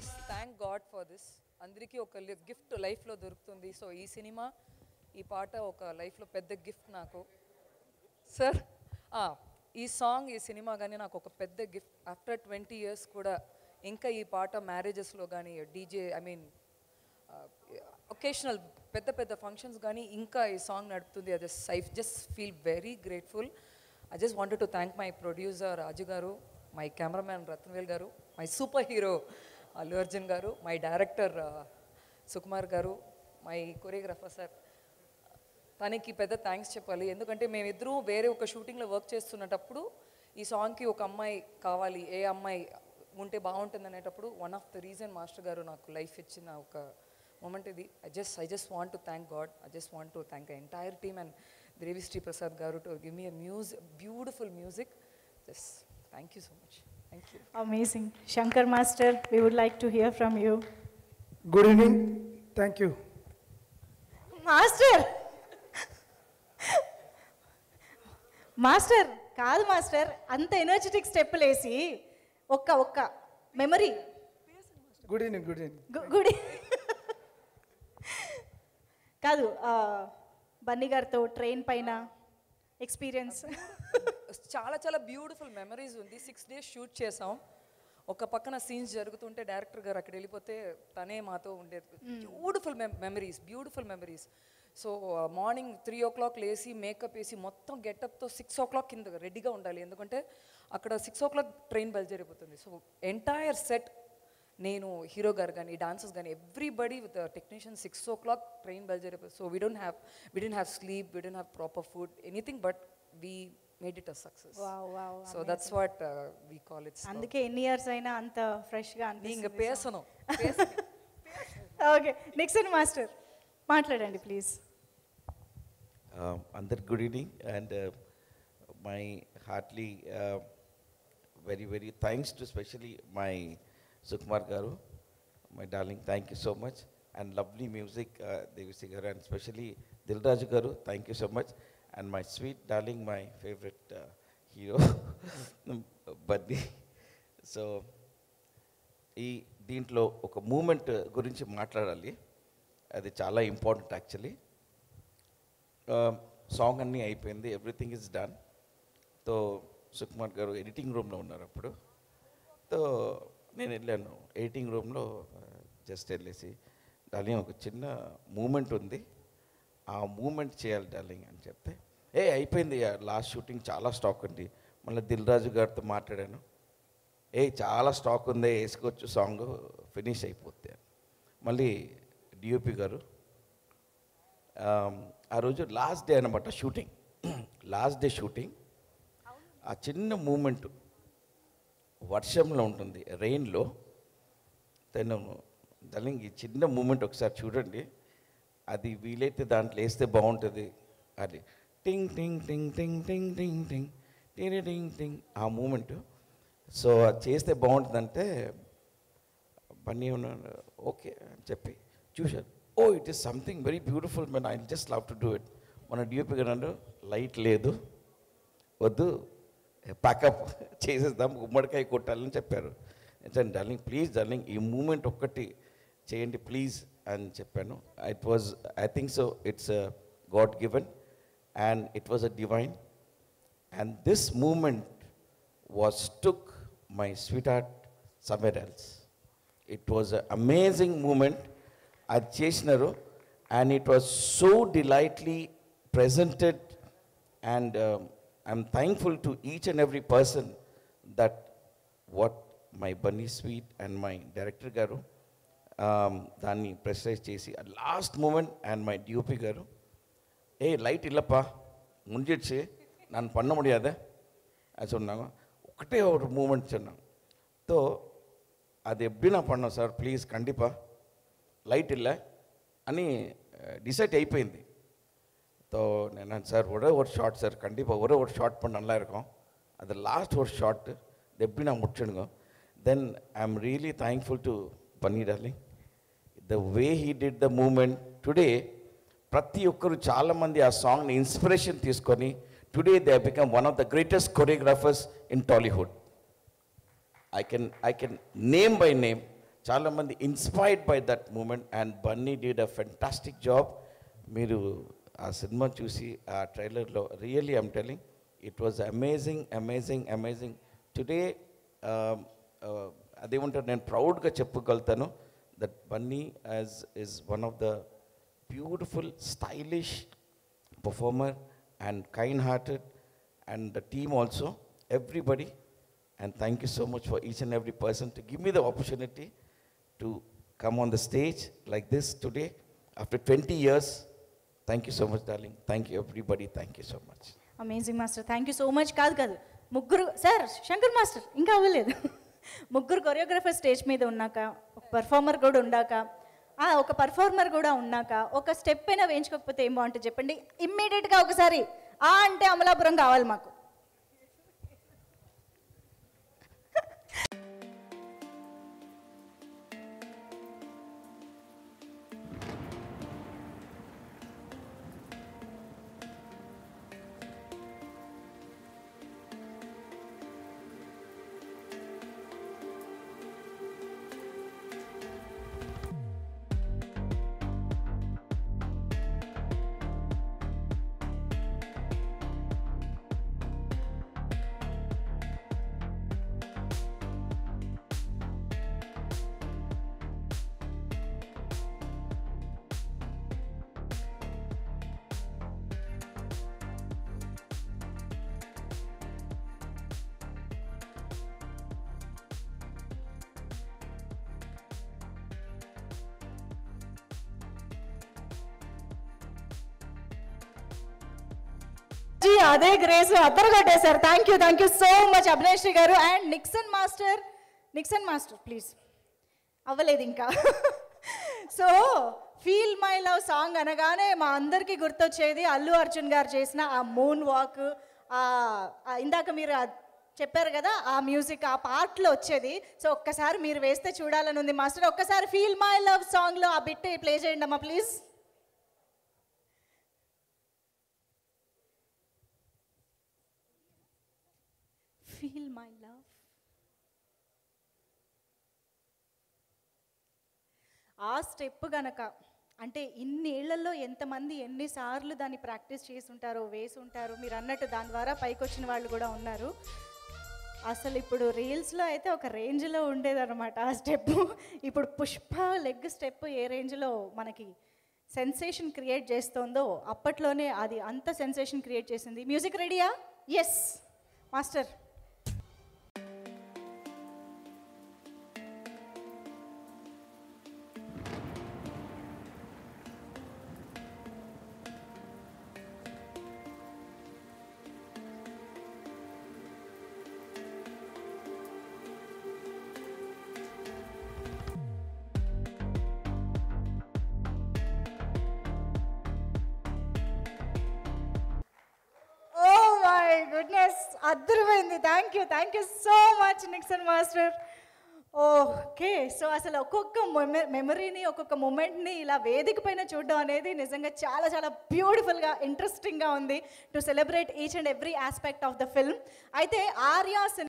Just thank God for this. అందరికీ ఒక gift లైఫ్లో దొరుకుతుంది. సో ఈ సినిమా, ఈ పాట ఒక లైఫ్లో పెద్ద గిఫ్ట్ నాకు. సార్ ఈ సాంగ్, ఈ సినిమా కానీ నాకు ఒక పెద్ద గిఫ్ట్. ఆఫ్టర్ 20 years కూడా ఇంకా ఈ పాట మ్యారేజెస్లో కానీ, డీజే ఒకేషనల్ పెద్ద పెద్ద ఫంక్షన్స్ కానీ ఇంకా ఈ సాంగ్ నడుపుతుంది. అది I just feel very grateful. I just wanted to thank my producer Raju garu, my cameraman Rathnavel garu, my super hero Allu Arjun garu, my director Sukumar గారు, మై కొరియోగ్రాఫర్ సార్. తనకి పెద్ద థ్యాంక్స్ చెప్పాలి. ఎందుకంటే మేమిద్దరూ వేరే ఒక షూటింగ్లో వర్క్ చేస్తున్నప్పుడు ఈ సాంగ్కి ఒక అమ్మాయి కావాలి, ఏ అమ్మాయి ఉంటే బాగుంటుంది అనేటప్పుడు one of the reason master garu నాకు లైఫ్ ఇచ్చిన ఒక మూమెంట్ ఇది. I just want to thank God. I just want to thank the entire team and Devi Sri Prasad garu to give me beautiful music. Just thank you so much. Thank you. Amazing. Shankar Master, we would like to hear from you. Good evening. Thank you. Master! Master, కాదు master, అంత energetic స్టెప్పులు వేసి ఒక్క memory. Good evening, good evening. Good కాదు, బన్నీ గారితో train పైన experience చాలా చాలా బ్యూటిఫుల్ మెమరీస్ ఉంది. 6 days షూట్ చేసాం. ఒక పక్కన సీన్స్ జరుగుతుంటే డైరెక్టర్ గారు అక్కడ వెళ్ళిపోతే తనే మాతో ఉండేది. Beautiful memories. So morning 3 o'clock లేసి మేకప్ వేసి మొత్తం గెటప్తో 6 o'clock కింద రెడీగా ఉండాలి. ఎందుకంటే అక్కడ 6 o'clock ట్రైన్ బయలుదేరిపోతుంది. సో ఎంటైర్ సెట్, నేను హీరో గారు కానీ డాన్సర్స్ కానీ everybody with technician 6 o'clock train బయలుదేరిపోతుంది. So we don't have sleep, we don't have proper food, anything, but we made it a success. Wow, so that's what we call it. అందుకే ఎన్ని years అయినా అంత fresh గా అనిపిస్తుంది. ఇంక పేసను. Okay, next master మాట్లాడండి please. అందరికి good evening and my heartly very thanks to especially my Sukumar garu, my darling, thank you so much, and lovely music, Devisri garu, and especially Dilraju garu, thank you so much. And my sweet darling, my favorite hero, Buddy. So, ఈ దీంట్లో ఒక moment గురించి మాట్లాడాలి. అది చాలా important actually. Song అన్నీ అయిపోయింది, everything is done. తో సుకుమార్ గారు ఎడిటింగ్ రూమ్లో ఉన్నారు అప్పుడు. తో నేను వెళ్ళాను ఎడిటింగ్ రూమ్లో, జస్ట్ వెళ్ళేసి డార్లింగ్ ఒక చిన్న మూమెంట్ ఉంది, ఆ మూమెంట్ చేయాలి డార్లింగ్ అని చెప్తే, అయిపోయింది లాస్ట్ షూటింగ్ చాలా స్టాక్ ఉంది. మళ్ళీ దిల్రాజు గారితో మాట్లాడాను, చాలా స్టాక్ ఉంది, వేసుకోవచ్చు, సాంగ్ ఫినిష్ అయిపోతే. మళ్ళీ డిఓపి గారు ఆ రోజు లాస్ట్ డే అనమాట షూటింగ్, లాస్ట్ డే షూటింగ్. ఆ చిన్న మూమెంట్ వర్షంలో ఉంటుంది, రెయిన్లో. తను డార్లింగ్ ఈ చిన్న మూమెంట్ ఒకసారి చూడండి, అది వీలైతే దాంట్లో వేస్తే బాగుంటుంది. అది టింగ్ టింగ్ టింగ్ టింగ్ టింగ్ టింగ్ టింగ్ టింగ్ టింగ్ టింగ్ ఆ మూమెంట్. సో అది చేస్తే బాగుంటుందంటే బన్నీ ఉన్నాను ఓకే అని చెప్పి చూశాను. It is something very beautiful man, I just love to do it. మన డిఓపి గారు లైట్ లేదు, వద్దు ప్యాకప్ చేసేద్దాం, గుమ్మడికాయ కొట్టాలని చెప్పారు. డార్లింగ్ ప్లీజ్ డార్లింగ్ ఈ మూమెంట్ ఒక్కటి చేయండి ప్లీజ్ అని చెప్పాను. It was, I think so, it's God given and it was a divine. And this moment was took my sweetheart somewhere else. It was an amazing moment. Ad chesinaru, and it was so delightfully presented, and I'm thankful to each and every person that what my Bunny Sweet and my director garu danni prestige chesi at last moment, and my DOP garu light illappa munjiche nan panna mudiyada as sonnaga. ఒకటే ஒரு moment சொன்னாங்க. తో అది எப்படி நான் பண்ணோம் sir please కండిపా light இல்லை అని டிசைட் అయిపోయింది. తో నేను సార్ ஒரே ஒரு ஷாட் சார் கண்டிப்பாக ஒரே ஒரு ஷாட் பண்ண நல்லா இருக்கும், அது லாஸ்ட் ஒரு ஷாட் இது எப்படி நான் முடிச்சிடுங்க. Then I am really thankful to Bunny darling, the way he did the moment today. ప్రతి ఒక్కరు చాలామంది ఆ సాంగ్ని ఇన్స్పిరేషన్ తీసుకొని today they have become one of the greatest choreographers in Tollywood. I can name by name చాలామంది inspired by that moment and Bunny did a fantastic job. మీరు ఆ cinema చూసి ఆ ట్రైలర్లో really I'm telling it was amazing amazing amazing. Today అదేమంటారు, నేను ప్రౌడ్గా చెప్పగలుగుతాను that Bunny is one of the beautiful, stylish performer and kind-hearted, and the team also, everybody. And thank you so much for each and every person to give me the opportunity to come on the stage like this today after 20 years. Thank you so much, darling. Thank you, everybody. Thank you so much. Amazing master, thank you so much. కాదు ముగ్గురు sir, Shankar master ఇంకా అవ్వలేదు. ముగ్గురు choreographer stage మీద ఉన్నాక, ఒక performer కూడా ఉన్నాక, ఒక పర్ఫార్మర్ కూడా ఉన్నాక ఒక స్టెప్ అయినా వేయించుకోకపోతే ఏం బాగుంటుంది చెప్పండి. ఇమ్మీడియట్గా ఒకసారి అంటే అమలాపురం కావాలి మాకు. అదే గ్రేస్ అద్దరు కొట్టేశారు. థ్యాంక్ యూ సో మచ్ అభినేశ్రీ గారు. And Nixon master please. అవ్వలేదు ఇంకా. So feel my love song అనగానే మా అందరికీ గుర్తొచ్చేది అల్లు అర్జున్ గారు చేసిన ఆ మూన్ వాక్, ఇందాక మీరు చెప్పారు కదా ఆ మ్యూజిక్, ఆ పార్ట్లో వచ్చేది. సో ఒక్కసారి మీరు వేస్తే చూడాలని ఉంది మాస్టర్. ఒక్కసారి ఫీల్ మై లవ్ సాంగ్లో ఆ బిట్ ప్లే చేయండి అమ్మా ప్లీజ్. Feel my love. ఆ స్టెప్ గనక అంటే ఇన్ని ఏళ్లలో ఎంతమంది ఎన్నిసార్లు దాన్ని ప్రాక్టీస్ చేసి ఉంటారో, వేసి ఉంటారో, మీరు అన్నట్టు దాని ద్వారా పైకి వచ్చిన వాళ్ళు కూడా ఉన్నారు. అసలు ఇప్పుడు రీల్స్లో అయితే ఒక రేంజ్లో ఉండేదన్నమాట ఆ స్టెప్. ఇప్పుడు పుష్ప లెగ్ స్టెప్ ఏ రేంజ్లో మనకి సెన్సేషన్ క్రియేట్ చేస్తుందో అప్పట్లోనే అది అంత సెన్సేషన్ క్రియేట్ చేసింది. మ్యూజిక్ రెడీయా? Yes master. గుడ్నెస్ అద్భుతమైంది. Thank you so much Nixon master. Okay, so అసలు ఒక్కొక్క మెమరీని, ఒక్కొక్క మూమెంట్ని ఇలా వేదిక పైన చూడడం అనేది నిజంగా చాలా చాలా బ్యూటిఫుల్గా, ఇంట్రెస్టింగ్గా ఉంది to celebrate each and every aspect of the film. అయితే ఆర్యా